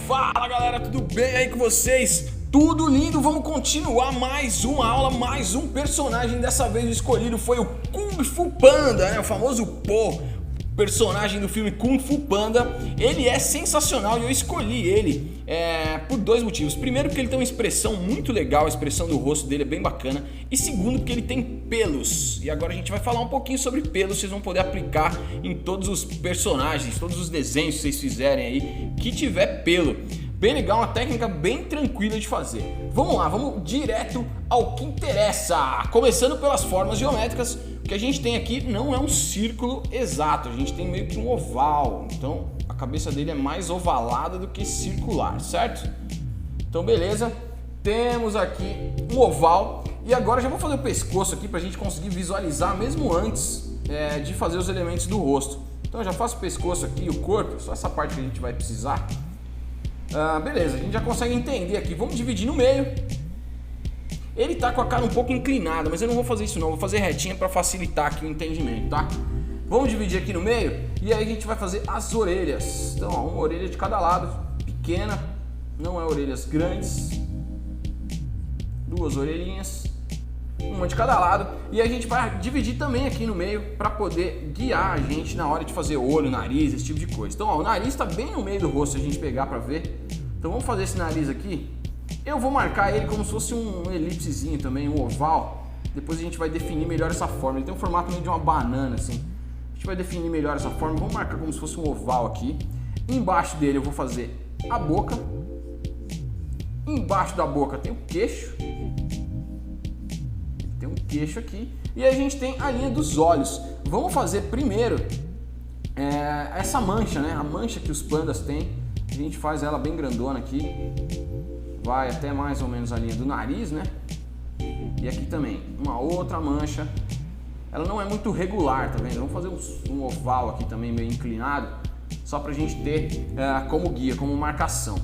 Fala galera, tudo bem aí com vocês? Tudo lindo, vamos continuar mais uma aula, mais um personagem. Dessa vez o escolhido foi o Kung Fu Panda, né? O famoso Po, personagem do filme Kung Fu Panda. Ele é sensacional e eu escolhi ele por dois motivos. Primeiro, porque ele tem uma expressão muito legal, a expressão do rosto dele é bem bacana. E segundo, porque ele tem pelos. E agora a gente vai falar um pouquinho sobre pelos, vocês vão poder aplicar em todos os personagens, todos os desenhos que vocês fizerem aí que tiver pelo. Bem legal, uma técnica bem tranquila de fazer. Vamos lá, vamos direto ao que interessa. Começando pelas formas geométricas, o que a gente tem aqui não é um círculo exato, a gente tem meio que um oval. Então a cabeça dele é mais ovalada do que circular, certo? Então beleza, temos aqui um oval. E agora já vou fazer o pescoço aqui para a gente conseguir visualizar mesmo antes de fazer os elementos do rosto. Então eu já faço o pescoço aqui e o corpo, só essa parte que a gente vai precisar. Beleza, a gente já consegue entender aqui. Vamos dividir no meio. Ele tá com a cara um pouco inclinada, mas eu não vou fazer isso não, vou fazer retinha para facilitar aqui o entendimento, tá? Vamos dividir aqui no meio e aí a gente vai fazer as orelhas. Então, ó, uma orelha de cada lado, pequena, não é orelhas grandes. Duas orelhinhas, uma de cada lado. E a gente vai dividir também aqui no meio para poder guiar a gente na hora de fazer olho, nariz, esse tipo de coisa. Então, ó, o nariz está bem no meio do rosto, se a gente pegar para ver. Então vamos fazer esse nariz aqui. Eu vou marcar ele como se fosse um elipsezinho também, um oval. Depois a gente vai definir melhor essa forma. Ele tem um formato meio de uma banana assim. A gente vai definir melhor essa forma. Vamos marcar como se fosse um oval aqui. Embaixo dele eu vou fazer a boca. Embaixo da boca tem o queixo. Tem um queixo aqui. E a gente tem a linha dos olhos. Vamos fazer primeiro essa mancha, né? A mancha que os pandas têm. A gente faz ela bem grandona aqui. Vai até mais ou menos a linha do nariz, né? E aqui também, uma outra mancha. Ela não é muito regular, tá vendo? Vamos fazer um oval aqui também meio inclinado, só pra gente ter como guia, como marcação.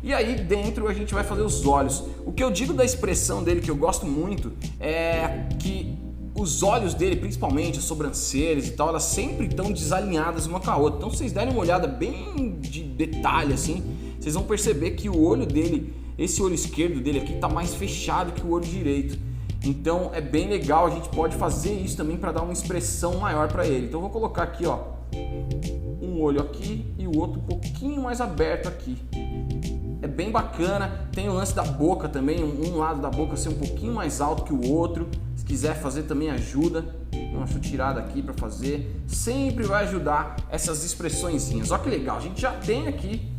E aí dentro a gente vai fazer os olhos. O que eu digo da expressão dele, que eu gosto muito, é que os olhos dele, principalmente as sobrancelhas e tal, elas sempre estão desalinhadas uma com a outra. Então se vocês derem uma olhada bem de detalhe assim, vocês vão perceber que o olho dele, esse olho esquerdo dele aqui, tá mais fechado que o olho direito. Então é bem legal, a gente pode fazer isso também para dar uma expressão maior para ele. Então eu vou colocar aqui, ó, um olho aqui e o outro um pouquinho mais aberto aqui. É bem bacana. Tem o lance da boca também, um lado da boca ser um pouquinho mais alto que o outro. Se quiser fazer também ajuda. Uma tirada aqui para fazer. Sempre vai ajudar essas expressõezinhas. Olha que legal, a gente já tem aqui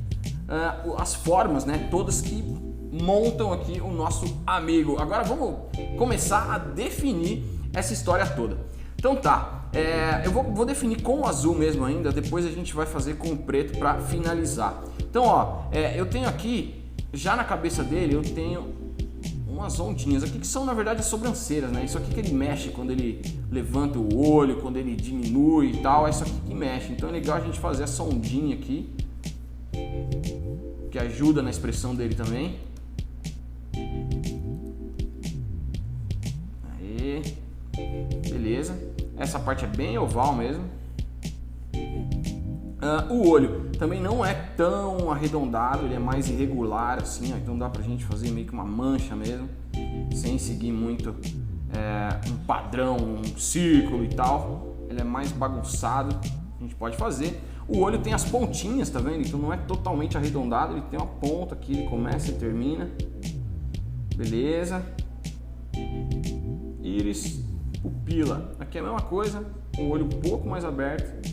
as formas, né? Todas que montam aqui o nosso amigo. Agora vamos começar a definir essa história toda. Então tá, eu vou definir com o azul mesmo ainda, depois a gente vai fazer com o preto para finalizar. Então ó, eu tenho aqui, já na cabeça dele, eu tenho umas ondinhas aqui que são na verdade as sobrancelhas, né? Isso aqui que ele mexe quando ele levanta o olho, quando ele diminui e tal, é isso aqui que mexe. Então é legal a gente fazer essa ondinha aqui, que ajuda na expressão dele também. Aí, beleza. Essa parte é bem oval mesmo. O olho também não é tão arredondado, ele é mais irregular assim, ó, então dá pra gente fazer meio que uma mancha mesmo, sem seguir muito um padrão, um círculo e tal. Ele é mais bagunçado, a gente pode fazer. O olho tem as pontinhas, tá vendo? Então não é totalmente arredondado, ele tem uma ponta aqui, ele começa e termina. Beleza. Íris, pupila. Aqui é a mesma coisa, um olho um pouco mais aberto.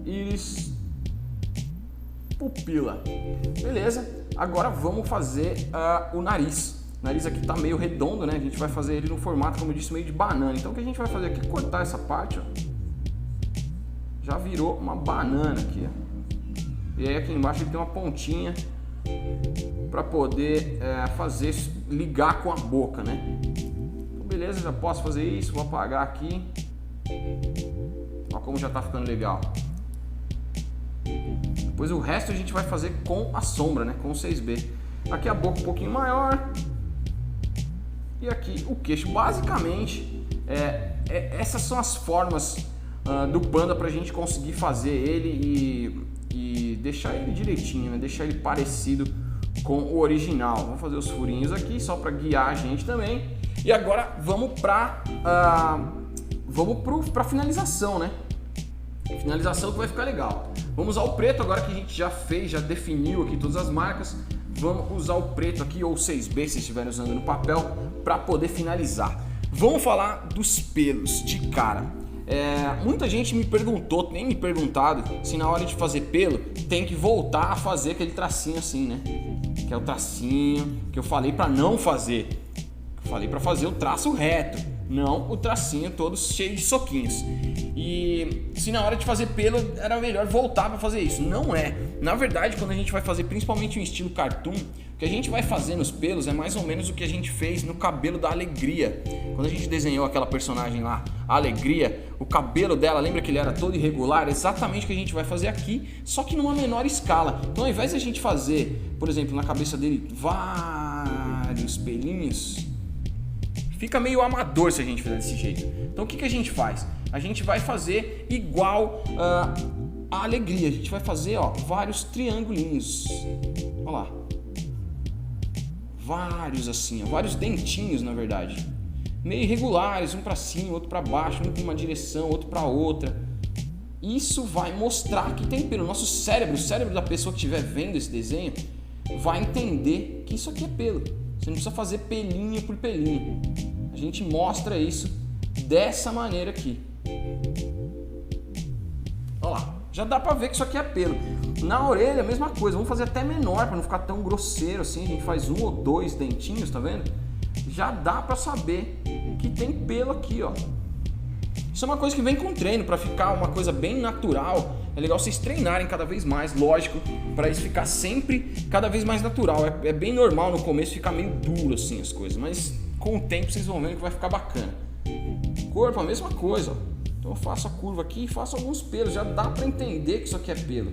Íris, pupila. Beleza. Agora vamos fazer o nariz. O nariz aqui tá meio redondo, né? A gente vai fazer ele no formato, como eu disse, meio de banana. Então o que a gente vai fazer aqui é cortar essa parte, ó. Já virou uma banana aqui, ó. E aí aqui embaixo ele tem uma pontinha para poder ligar com a boca, né? Então, beleza, já posso fazer isso. Vou apagar aqui. Olha como já tá ficando legal. Depois o resto a gente vai fazer com a sombra, né? Com o 6B. Aqui a boca um pouquinho maior. E aqui o queixo. Basicamente, essas são as formas do panda para a gente conseguir fazer ele e deixar ele direitinho, né? Deixar ele parecido com o original. Vamos fazer os furinhos aqui só para guiar a gente também. E agora vamos para finalização, né? Finalização que vai ficar legal. Vamos usar o preto agora que a gente já fez, já definiu aqui todas as marcas. Vamos usar o preto aqui ou 6B se estiverem usando no papel para poder finalizar. Vamos falar dos pelos de cara. Muita gente me perguntou, tem me perguntado se na hora de fazer pelo tem que voltar a fazer aquele tracinho assim, né? Que é o tracinho que eu falei para não fazer. Eu falei para fazer o traço reto, não o tracinho todo cheio de soquinhos. E se na hora de fazer pelo era melhor voltar para fazer isso. Não é. Na verdade, quando a gente vai fazer principalmente um estilo cartoon, o que a gente vai fazer nos pelos é mais ou menos o que a gente fez no cabelo da Alegria. Quando a gente desenhou aquela personagem lá, a Alegria, o cabelo dela, lembra que ele era todo irregular? Exatamente o que a gente vai fazer aqui, só que numa menor escala. Então, ao invés de a gente fazer, por exemplo, na cabeça dele vários pelinhos, fica meio amador se a gente fizer desse jeito. Então, o que a gente faz? A gente vai fazer igual a Alegria. A gente vai fazer, ó, vários triangulinhos. Olha lá. Vários assim, ó, vários dentinhos, na verdade. Meio irregulares, um para cima, outro para baixo, um para uma direção, outro para outra. Isso vai mostrar que tem pelo. Nosso cérebro, o cérebro da pessoa que estiver vendo esse desenho, vai entender que isso aqui é pelo. Você não precisa fazer pelinho por pelinho. A gente mostra isso dessa maneira aqui. Olha lá, já dá pra ver que isso aqui é pelo. Na orelha, a mesma coisa. Vamos fazer até menor pra não ficar tão grosseiro assim. A gente faz 1 ou 2 dentinhos, tá vendo? Já dá pra saber que tem pelo aqui, ó. Isso é uma coisa que vem com treino, pra ficar uma coisa bem natural. É legal vocês treinarem cada vez mais, lógico, pra isso ficar sempre cada vez mais natural. É bem normal no começo ficar meio duro assim as coisas, mas com o tempo vocês vão vendo que vai ficar bacana. Corpo, a mesma coisa, ó. Então eu faço a curva aqui e faço alguns pelos. Já dá pra entender que isso aqui é pelo.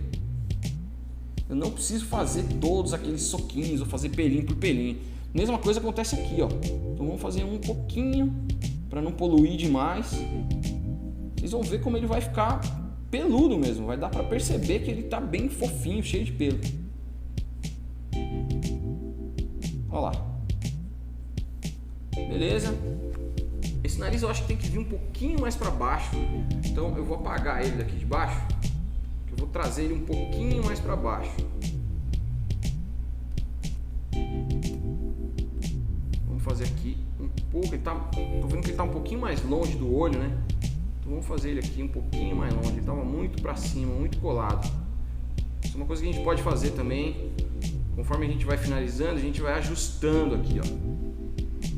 Eu não preciso fazer todos aqueles soquinhos ou fazer pelinho por pelinho. Mesma coisa acontece aqui, ó. Então vamos fazer um pouquinho para não poluir demais. Vocês vão ver como ele vai ficar peludo mesmo. Vai dar para perceber que ele tá bem fofinho, cheio de pelo. Olha lá. Beleza? Esse nariz eu acho que tem que vir um pouquinho mais para baixo. Então eu vou apagar ele daqui de baixo. Eu vou trazer ele um pouquinho mais para baixo. Vamos fazer aqui um pouco. Tô vendo que ele está um pouquinho mais longe do olho, né? Então vamos fazer ele aqui um pouquinho mais longe. Ele estava muito para cima, muito colado. Isso é uma coisa que a gente pode fazer também. Conforme a gente vai finalizando, a gente vai ajustando aqui, ó.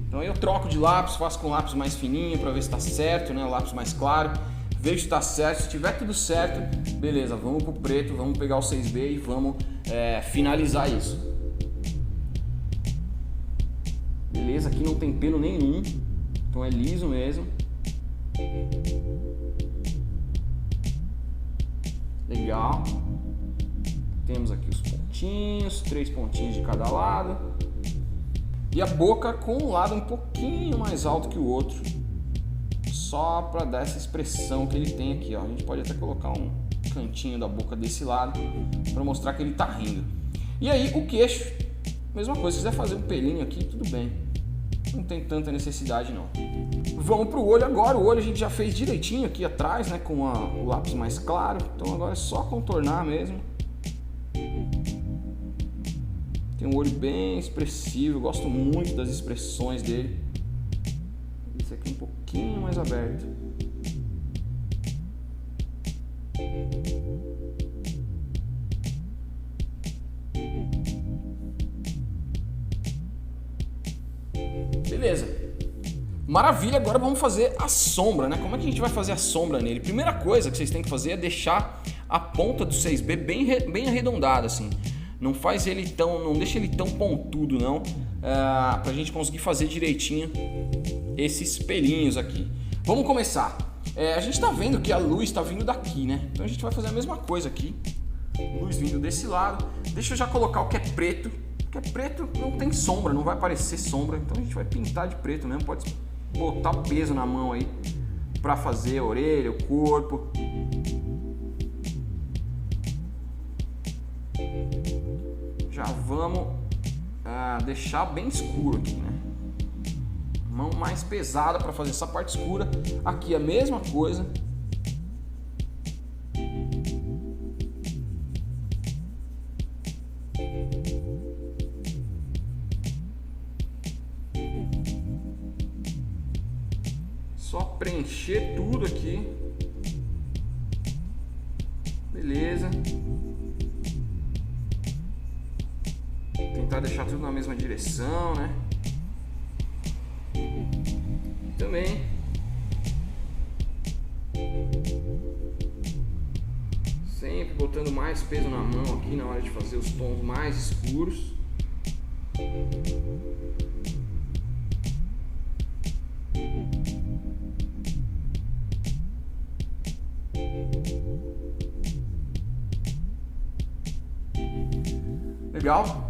Então eu troco de lápis, faço com lápis mais fininho para ver se está certo, né? O lápis mais claro. Vejo se está certo. Se tiver tudo certo, beleza, vamos pro preto, vamos pegar o 6B e vamos finalizar isso. Beleza, aqui não tem pelo nenhum, então é liso mesmo. Legal. Temos aqui os pontinhos, 3 pontinhos de cada lado. E a boca com um lado um pouquinho mais alto que o outro. Só para dar essa expressão que ele tem aqui, ó. A gente pode até colocar um cantinho da boca desse lado para mostrar que ele tá rindo. E aí o queixo, mesma coisa, se quiser fazer um pelinho aqui, tudo bem. Não tem tanta necessidade não. Vamos pro olho agora. O olho a gente já fez direitinho aqui atrás, né, com o lápis mais claro. Então agora é só contornar mesmo. Tem um olho bem expressivo, eu gosto muito das expressões dele. Esse aqui um pouquinho mais aberto. Beleza. Maravilha, agora vamos fazer a sombra, né? Como é que a gente vai fazer a sombra nele? Primeira coisa que vocês têm que fazer é deixar a ponta do 6B bem arredondada, assim. Não deixa ele tão pontudo não, pra gente conseguir fazer direitinho esses pelinhos aqui. Vamos começar. A gente tá vendo que a luz tá vindo daqui, né? Então a gente vai fazer a mesma coisa aqui. Luz vindo desse lado. Deixa eu já colocar o que é preto. O que é preto não tem sombra, não vai aparecer sombra. Então a gente vai pintar de preto mesmo. Pode botar peso na mão aí pra fazer a orelha, o corpo. já vamos deixar bem escuro aqui, né? Mão mais pesada para fazer essa parte escura. Aqui a mesma coisa. Só preencher tudo aqui. Beleza. Tentar deixar tudo na mesma direção, né? Também. Sempre botando mais peso na mão aqui na hora de fazer os tons mais escuros. Legal.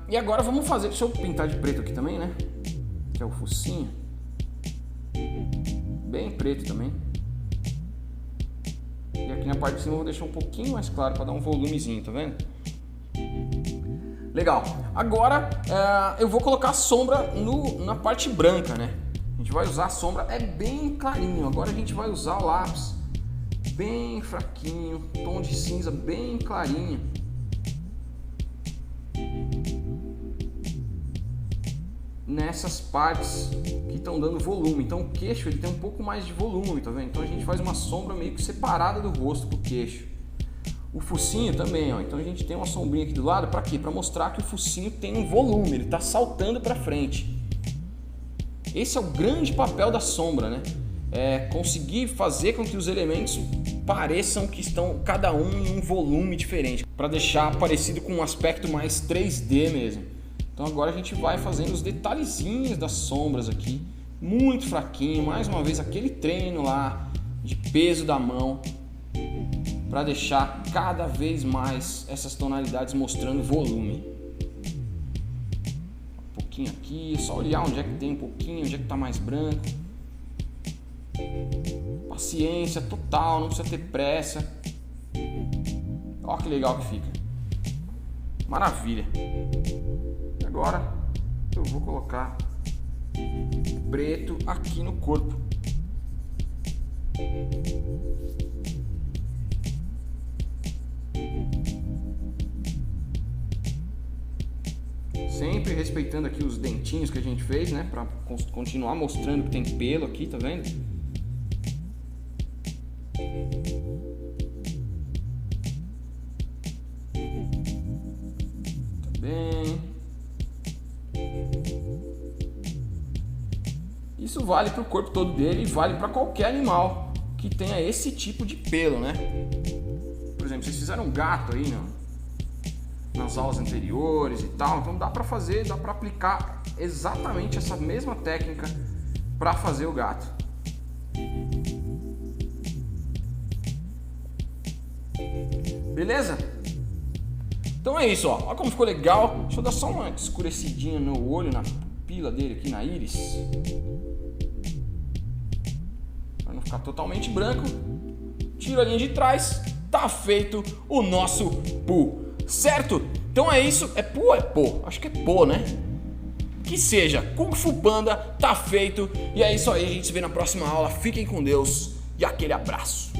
E agora vamos fazer, deixa eu pintar de preto aqui também, né? Que é o focinho. Bem preto também. E aqui na parte de cima eu vou deixar um pouquinho mais claro para dar um volumezinho, tá vendo? Legal. Agora eu vou colocar a sombra na parte branca, né? A gente vai usar a sombra, é bem clarinho. Agora a gente vai usar o lápis bem fraquinho, tom de cinza bem clarinho. Nessas partes que estão dando volume. Então o queixo ele tem um pouco mais de volume, tá vendo? Então a gente faz uma sombra meio que separada do rosto pro queixo. O focinho também, ó. Então a gente tem uma sombrinha aqui do lado, para quê? Para mostrar que o focinho tem um volume, ele tá saltando para frente. Esse é o grande papel da sombra, né? É conseguir fazer com que os elementos pareçam que estão cada um em um volume diferente, para deixar parecido com um aspecto mais 3D mesmo. Então agora a gente vai fazendo os detalhezinhos das sombras aqui, muito fraquinho, mais uma vez aquele treino lá de peso da mão, para deixar cada vez mais essas tonalidades mostrando volume. Um pouquinho aqui, só olhar onde é que tem um pouquinho, onde é que está mais branco. Paciência total, não precisa ter pressa. Olha que legal que fica. Maravilha. Agora eu vou colocar preto aqui no corpo. Sempre respeitando aqui os dentinhos que a gente fez, né? Para continuar mostrando que tem pelo aqui, tá vendo? Tá bem. Isso vale para o corpo todo dele e vale para qualquer animal que tenha esse tipo de pelo, né? Por exemplo, vocês fizeram um gato aí, né? Nas aulas anteriores e tal, então dá para fazer, dá para aplicar exatamente essa mesma técnica para fazer o gato. Beleza? Então é isso, ó. Olha como ficou legal. Deixa eu dar só uma escurecidinha no olho, na pupila dele aqui, na íris, para não ficar totalmente branco. Tiro a linha de trás, tá feito o nosso Pooh. Certo? Então é isso. É Pooh ou é Pô? Acho que é Pô, né? Que seja. Kung Fu Panda tá feito. E é isso aí. A gente se vê na próxima aula. Fiquem com Deus. E aquele abraço.